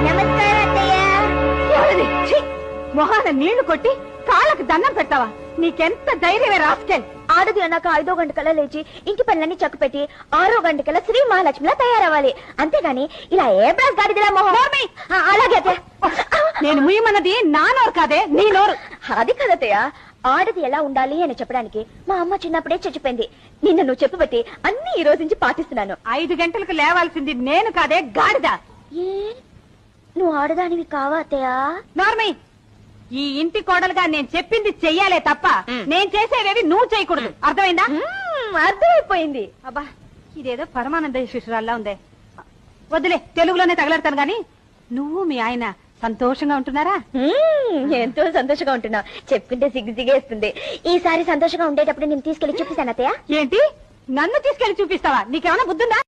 నమస్కారం అత్తయ్య. మొహాన నీళ్లు కొట్టి కాళ్ళకు దండం పెడతావా? నీకెంత ధైర్యమే రాస్కెల్. ఆడది అన్నాక 5వ గంటకల్లా లేచి ఇంటి పనులన్నీ చక్కపెట్టి 6వ గంటకల్లా శ్రీ మహాలక్ష్మిలా తయారవ్వాలి. అంతేగాని ఇలా ఏ బ్రాస్ గాడిదిలా మొహం. అలాగే అత్తయ్య. నేను ముయ్యమన్నది నా నోరు కాదే, నీ నోరు. అది కదతయ్య, ఆడది ఎలా ఉండాలి అని చెప్పడానికి మా అమ్మ చిన్నప్పుడే చచ్చిపోయింది. నిన్న నువ్వు చెప్పబట్టి అన్ని ఈ రోజు నుంచి పాటిస్తున్నాను. 5 గంటలకు లేవాల్సింది నేను కాదే, గాడిద. ఏ నువ్వు ఆడదానివి కావా అత్తయ్య? నార్మీ, ఈ ఇంటి కోడలుగా నేను చెప్పింది చెయ్యాలే తప్ప నేను చేసేవేవి నువ్వు చేయకూడదు. అర్థమైందా? అర్థమైపోయింది. అబ్బా, ఇదేదో పరమానంద శిశురాల్లా ఉందే. వద్దులే, తెలుగులోనే తగలడతాను గాని. నువ్వు మీ ఆయన సంతోషంగా ఉంటున్నారా? ఎంతో సంతోషంగా ఉంటున్నా. చెప్పుకుంటే సిగ్గేస్తుంది. ఈసారి సంతోషంగా ఉండేటప్పుడు నేను తీసుకెళ్లి చూపిస్తాను అత్తయ్య. ఏంటి, నన్ను తీసుకెళ్లి చూపిస్తావా? నీకేమైనా బుద్ధుందా?